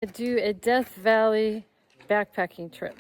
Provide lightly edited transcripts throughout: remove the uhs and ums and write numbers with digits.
Do a Death Valley backpacking trip.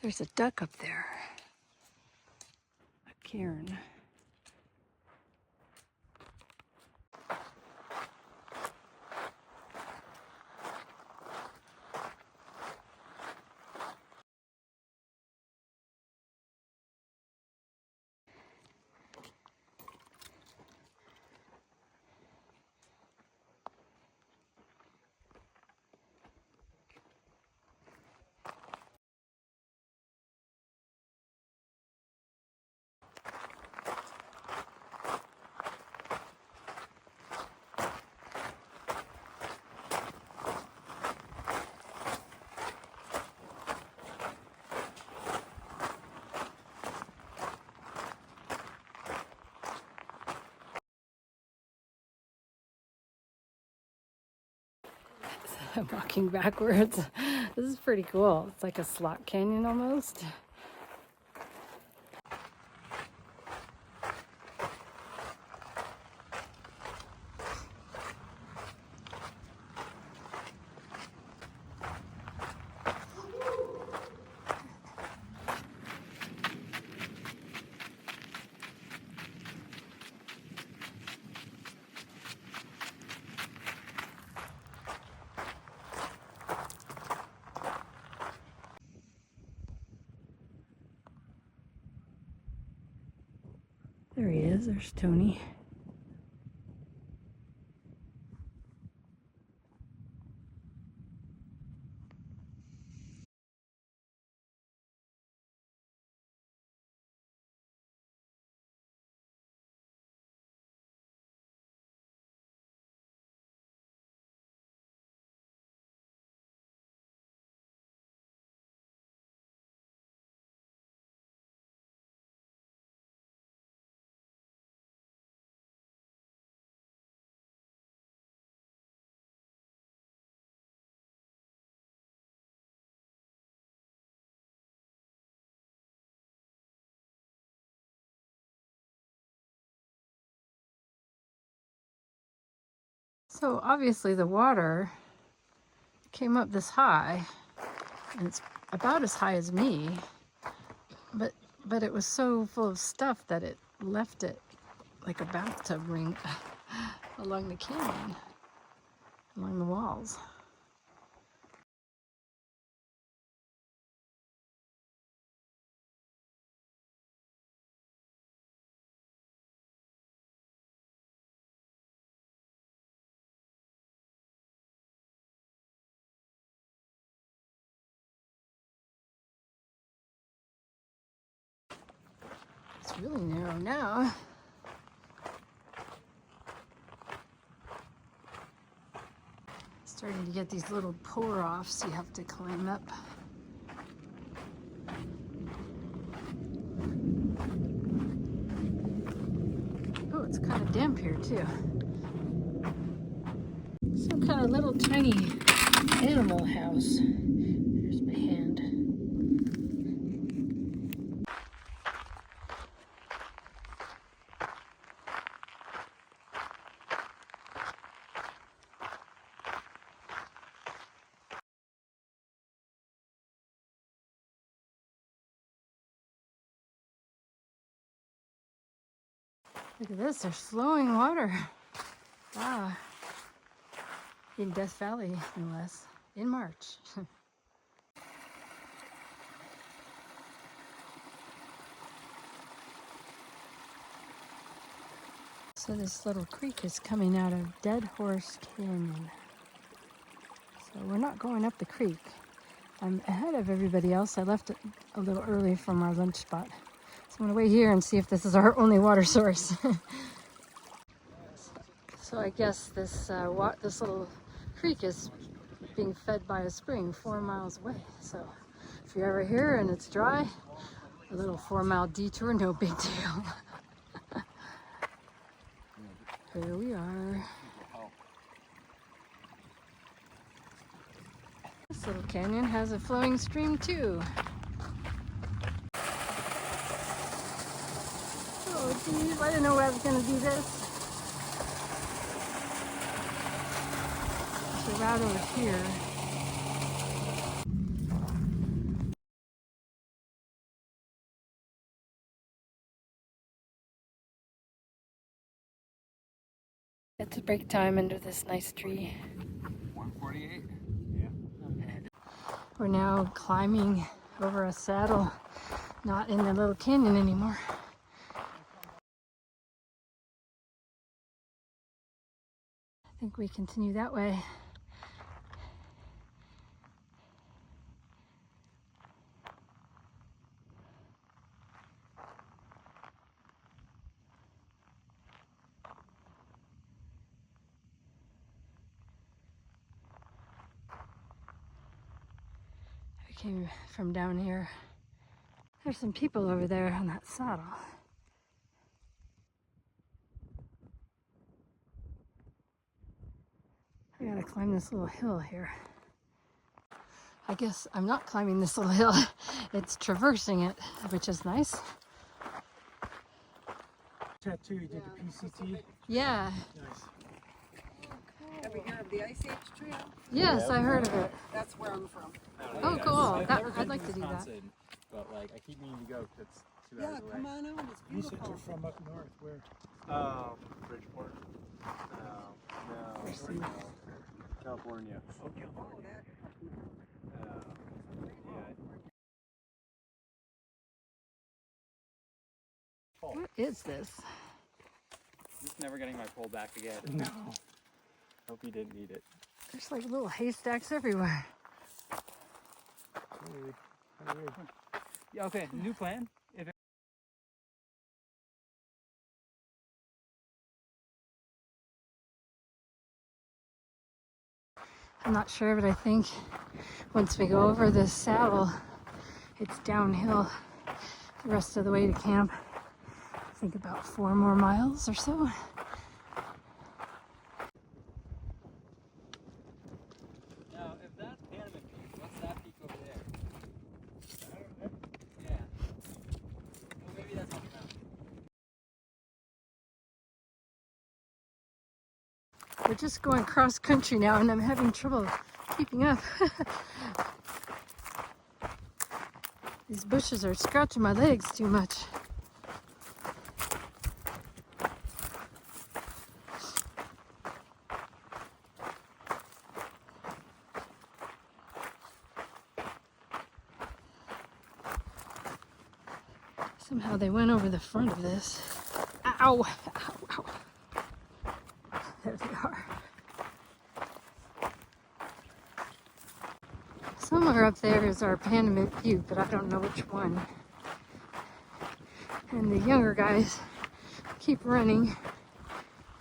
There's a duck up there, a cairn. I'm walking backwards. This is pretty cool. It's like a slot canyon almost. There he is. There's Tony. So obviously the water came up this high, and it's about as high as me, but it was so full of stuff that it left it like a bathtub ring along the canyon, along the walls. It's really narrow now. Starting to get these little pour-offs you have to climb up. Oh, it's kind of damp here too. Some kind of little tiny animal house. There's my hand. Look at this, there's flowing water. Wow. In Death Valley, no less, in March. So this little creek is coming out of Dead Horse Canyon. So we're not going up the creek. I'm ahead of everybody else. I left it a little early from our lunch spot. So I'm gonna wait here and see if this is our only water source. So I guess this little creek is being fed by a spring 4 miles away. So if you're ever here and it's dry, a little 4-mile detour, no big deal. Here we are. This little canyon has a flowing stream too. Oh geez, I didn't know I was gonna do this. There's a route over here. It's break time under this nice tree. 148? Yeah. We're now climbing over a saddle, not in the little canyon anymore. I think we continue that way. We came from down here. There's some people over there on that saddle. I gotta climb this little hill here. I guess I'm not climbing this little hill. It's traversing it, which is nice. Tattoo, you did the PCT? Yeah. Nice. Ever hear of the Ice Age Trail? Yes, I heard of it. That's where I'm from. Oh, cool. I'd like to do that. But like, I keep meaning to go because it's 2 Yeah, hours away. come on out. It's You said beautiful. you're from up north. Where? Bridgeport. No, Where's no, California. Oh, that. What is this? Just never getting my pole back again. No. Hope you didn't need it. There's like little haystacks everywhere. Weird. Kinda weird. Yeah, okay, new plan. If I'm not sure, but I think once we go over this saddle, it's downhill the rest of the way to camp. I think about 4 more miles or so. Now, if that's Panamint Butte, what's that peak over there? Yeah. Well, maybe that's not the mountain. We're just going cross country now and I'm having trouble keeping up. These bushes are scratching my legs too much. Somehow they went over the front of this. Ow! Ow! Ow! There they are. Somewhere up there is our Panamint Butte, but I don't know which one. And the younger guys keep running,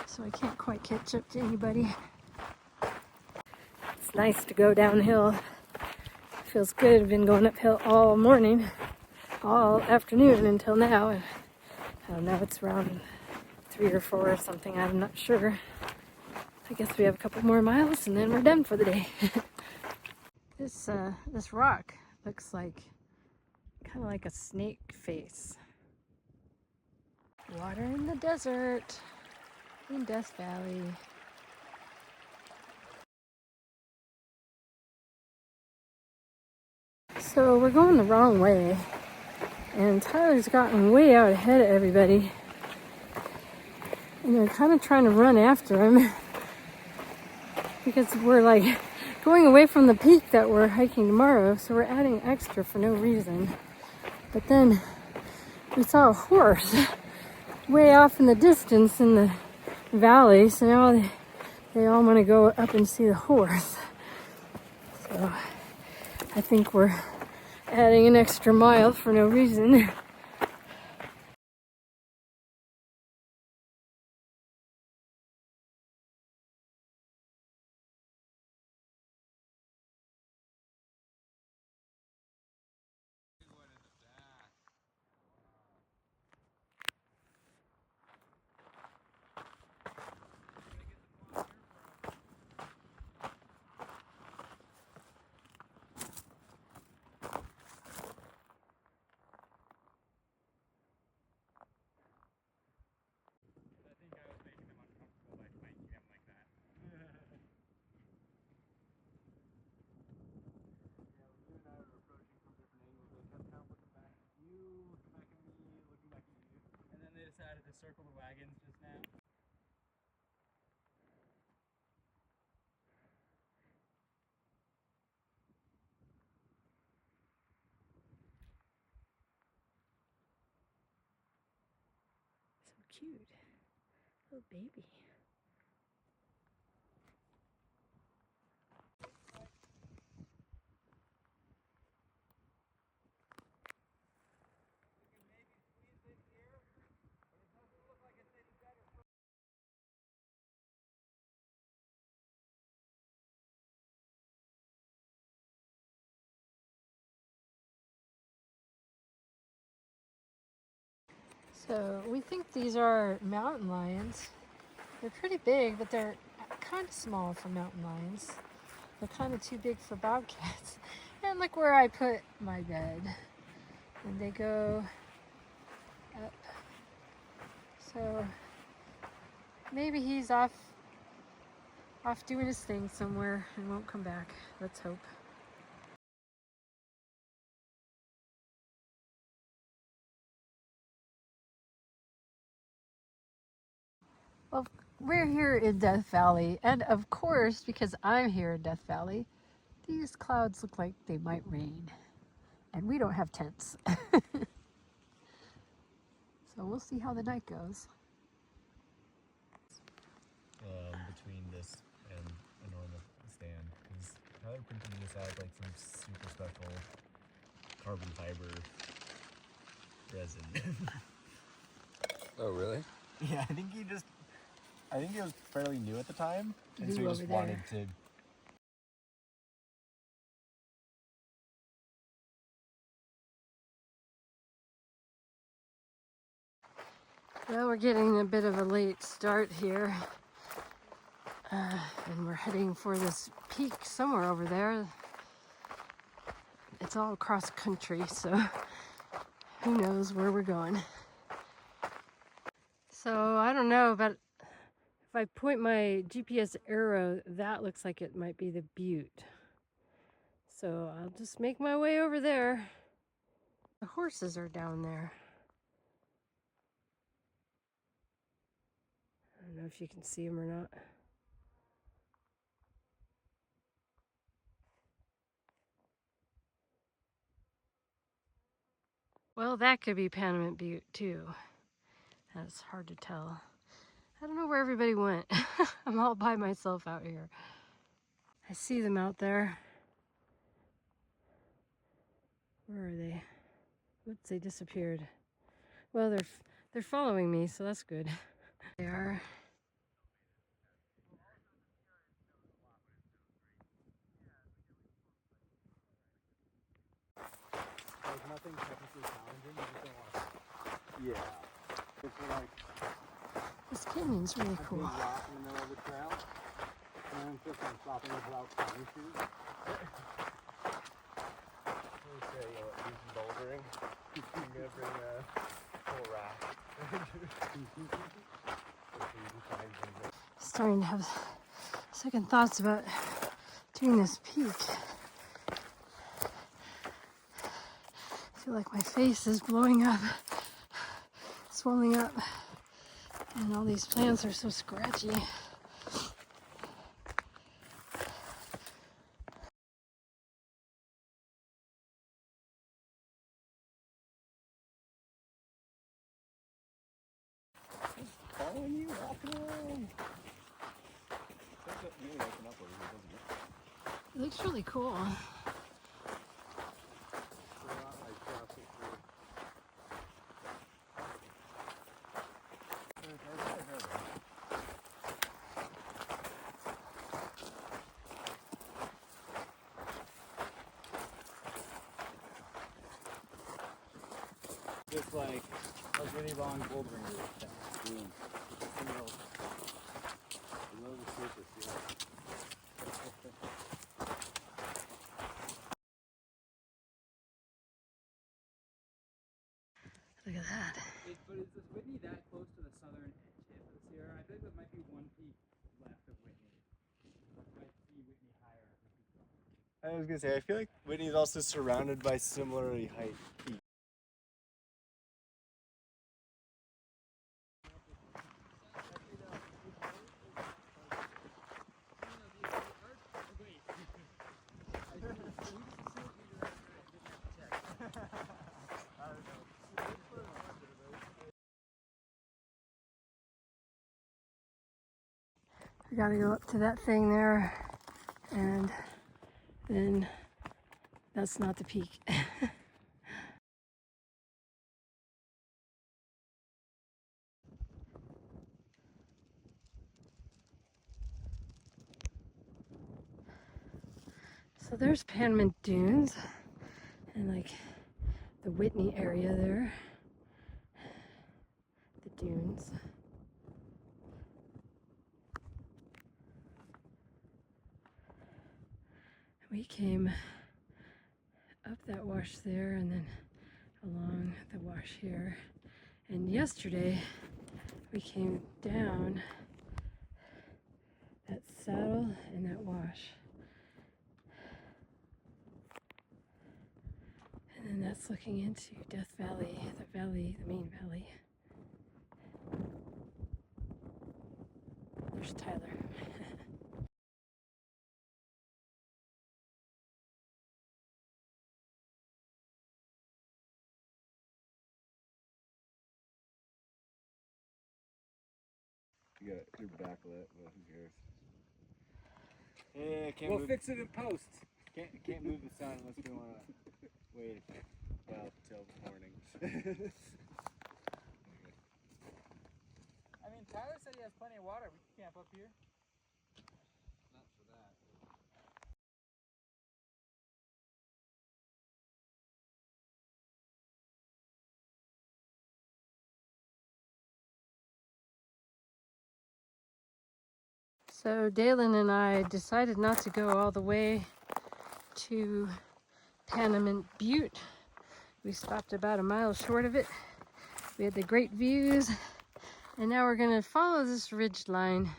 so I can't quite catch up to anybody. It's nice to go downhill. Feels good. I've been going uphill all morning, all afternoon until now. And I don't know, it's around 3 or 4 or something, I'm not sure. I guess we have a couple more miles and then we're done for the day. This rock looks like kind of like a snake face. Water in the desert in Death Valley. So we're going the wrong way, and Tyler's gotten way out ahead of everybody, and they're kind of trying to run after him because we're like going away from the peak that we're hiking tomorrow, so we're adding extra for no reason. But then we saw a horse way off in the distance, and the valley, so now they all want to go up and see the horse. So I think we're adding an extra mile for no reason. I think I was making them uncomfortable by flanking them like that. Yeah, Lou and I were approaching from different angles. They kept kind of looking back at you, looking back at me, looking back at you. And then they decided to circle the wagons just now. So cute. Little baby. So we think these are mountain lions. They're pretty big, but they're kind of small for mountain lions. They're kind of too big for bobcats. And look where I put my bed. And they go up. So maybe he's off doing his thing somewhere and won't come back. Let's hope. Well, we're here in Death Valley, and of course, because I'm here in Death Valley, these clouds look like they might rain, and we don't have tents. So we'll see how the night goes. Between this and a normal stand, because Tyler printed this out like some super special carbon fiber resin. Oh, really? Yeah, I think it was fairly new at the time, and so he Blue just over wanted there. to. Well, we're getting a bit of a late start here. And we're heading for this peak somewhere over there. It's all across country, so who knows where we're going. So I don't know, but if I point my GPS arrow, that looks like it might be the Butte. So I'll just make my way over there. The horses are down there. I don't know if you can see them or not. Well, that could be Panamint Butte too. That's hard to tell. I don't know where everybody went. I'm all by myself out here. I see them out there. Where are they? Oops, they disappeared. Well, they're following me, so that's good. They are. Like nothing technically challenging, you just don't want to. Yeah. It's like This canyon's really a big cool. rock in the middle of the trail, and then it's just like stopping without climbing shoes. Okay, do some bouldering. I'm gonna bring a whole raft. Starting to have second thoughts about doing this peak. I feel like my face is blowing up, swelling up, and all these plants are so scratchy. Following you? It looks really cool. Just like a really long bouldering route down. Below the surface, yeah. Look at that. But is Whitney that close to the southern tip of the Sierra? I think there might be one peak left of Whitney. Might be Whitney higher than the peak. I was gonna say, I feel like Whitney's also surrounded by similarly height peaks. We gotta go up to that thing there, and then that's not the peak. So there's Panamint Dunes, and like the Whitney area there, the dunes. We came up that wash there and then along the wash here. And yesterday we came down that saddle and that wash. And then that's looking into Death Valley, the main valley. There's Tyler. You got your backlit, but who cares? Yeah, can't We'll move. fix it in post. Can't move the sun unless we want to wait. Well, till the morning. I mean, Tyler said he has plenty of water. We can camp up here. Not for that. So Dalen and I decided not to go all the way to Panamint Butte. We stopped about a mile short of it. We had the great views, and now we're gonna follow this ridge line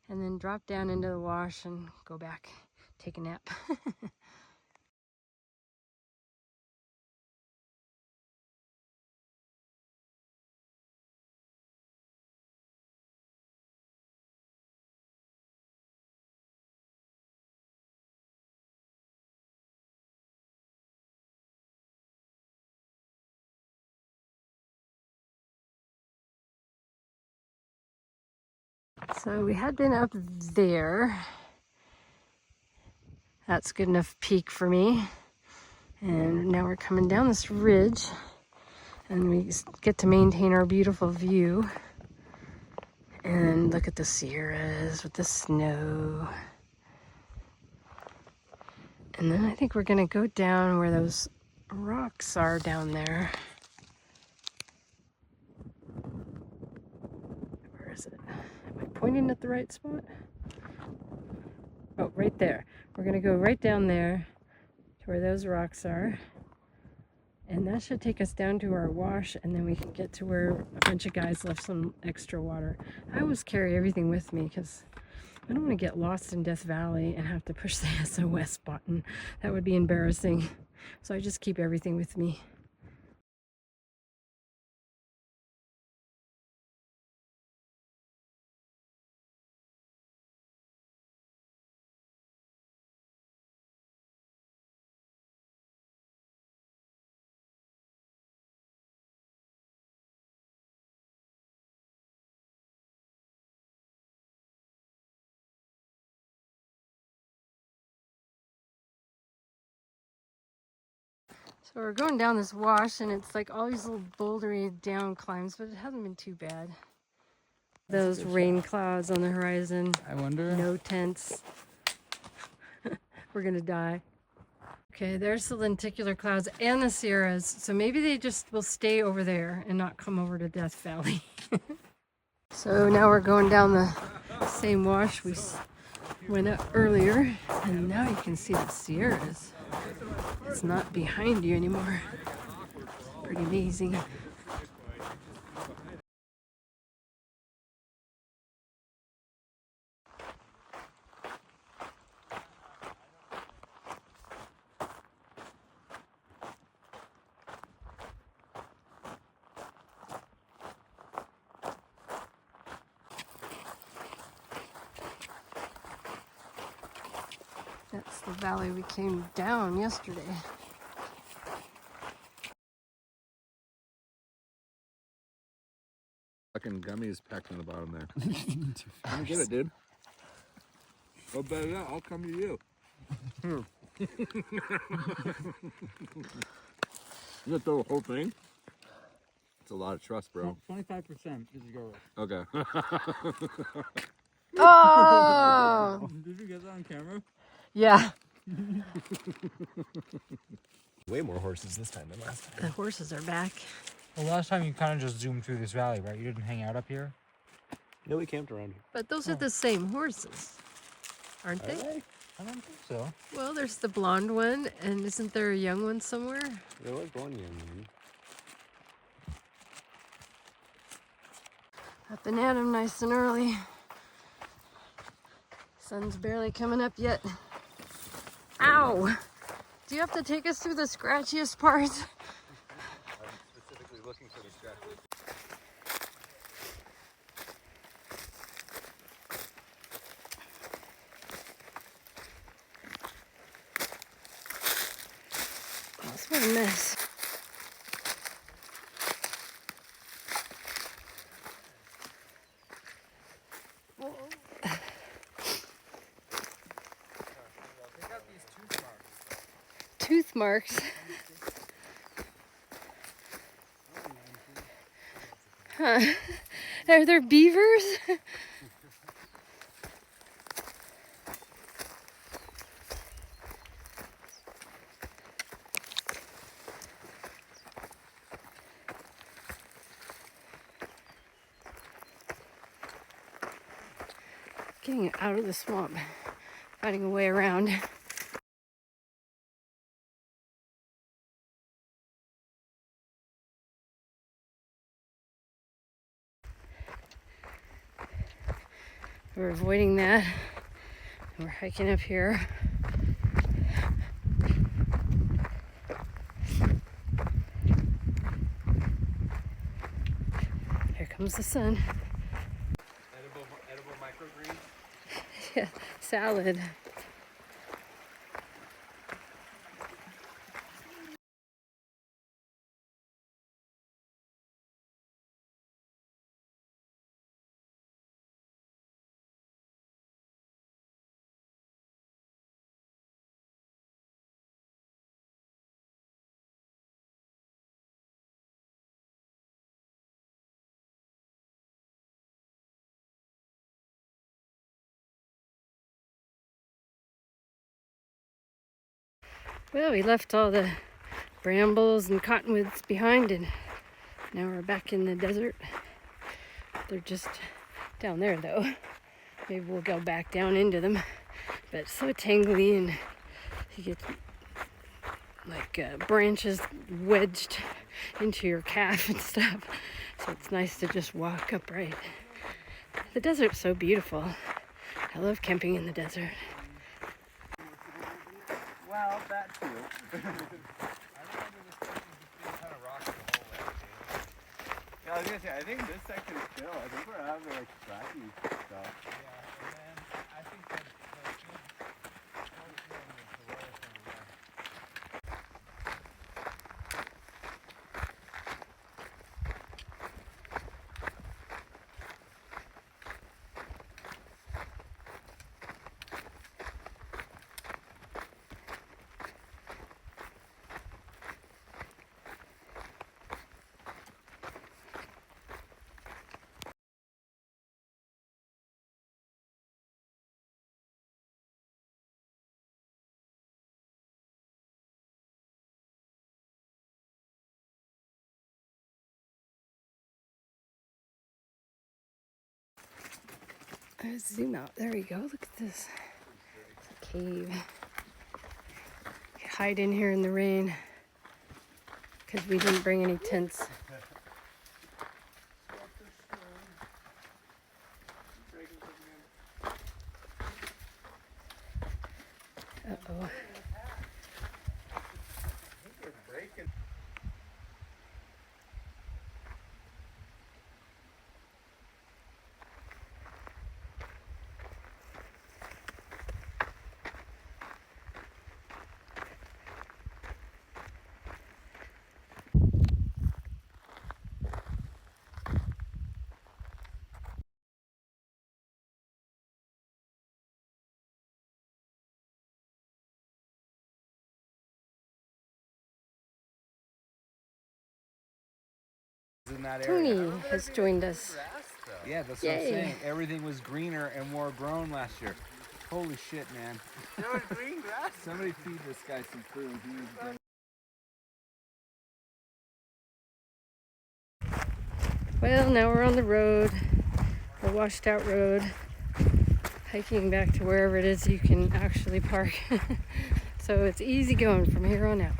and then drop down into the wash and go back, take a nap. So we had been up there. That's good enough peak for me. And now we're coming down this ridge and we get to maintain our beautiful view. And look at the Sierras with the snow. And then I think we're gonna go down where those rocks are down there. Where is it? Am I pointing at the right spot? Oh, right there. We're gonna go right down there to where those rocks are. And that should take us down to our wash, and then we can get to where a bunch of guys left some extra water. I always carry everything with me because I don't want to get lost in Death Valley and have to push the SOS button. That would be embarrassing. So I just keep everything with me. So we're going down this wash, and it's like all these little bouldery down climbs, but it hasn't been too bad. Those rain clouds on the horizon. I wonder. No tents. We're gonna die. Okay, there's the lenticular clouds and the Sierras. So maybe they just will stay over there and not come over to Death Valley. So now we're going down the same wash we went up earlier, and now you can see the Sierras. It's not behind you anymore. Pretty amazing. That's the valley we came down yesterday. Fucking gummies packed on the bottom there. Let me get it, dude. Oh, better not. I'll come to you. You gonna throw the whole thing? It's a lot of trust, bro. 25% is your. Okay. Oh! Did you get that on camera? Yeah. Way more horses this time than last time. The horses are back. Well, last time you kind of just zoomed through this valley, right? You didn't hang out up here? No, we camped around here. But those are the same horses, aren't they? I don't think so. Well, there's the blonde one, and isn't there a young one somewhere? There was one young one. Up and at 'em nice and early. Sun's barely coming up yet. Ow! Do you have to take us through the scratchiest parts? I'm specifically looking for the scratches. That's what a mess. Tooth marks. Huh. Are there beavers? Getting out of the swamp, finding a way around. We're avoiding that. We're hiking up here. Here comes the sun. Edible microgreens. Yeah, salad. Well, we left all the brambles and cottonwoods behind, and now we're back in the desert. They're just down there, though. Maybe we'll go back down into them. But it's so tangly, and you get like branches wedged into your calf and stuff. So it's nice to just walk upright. The desert's so beautiful. I love camping in the desert. Well, that too. Yeah, I was gonna say, I think this section is chill. I think we're having like scratchy stuff. Yeah, and then I think that Let's zoom out. There we go. Look at this. It's a cave. Hide in here in the rain because we didn't bring any tents. Uh-oh. In that area. Tony has joined us. Yeah, that's Yay. what I'm saying. Everything was greener and more grown last year. Holy shit, man. There was green grass. Somebody feed this guy some food. He needs to go. Well, now we're on the road, the washed out road, hiking back to wherever it is you can actually park. So it's easy going from here on out.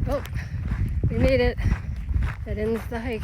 Oh, we made it. That ends the hike.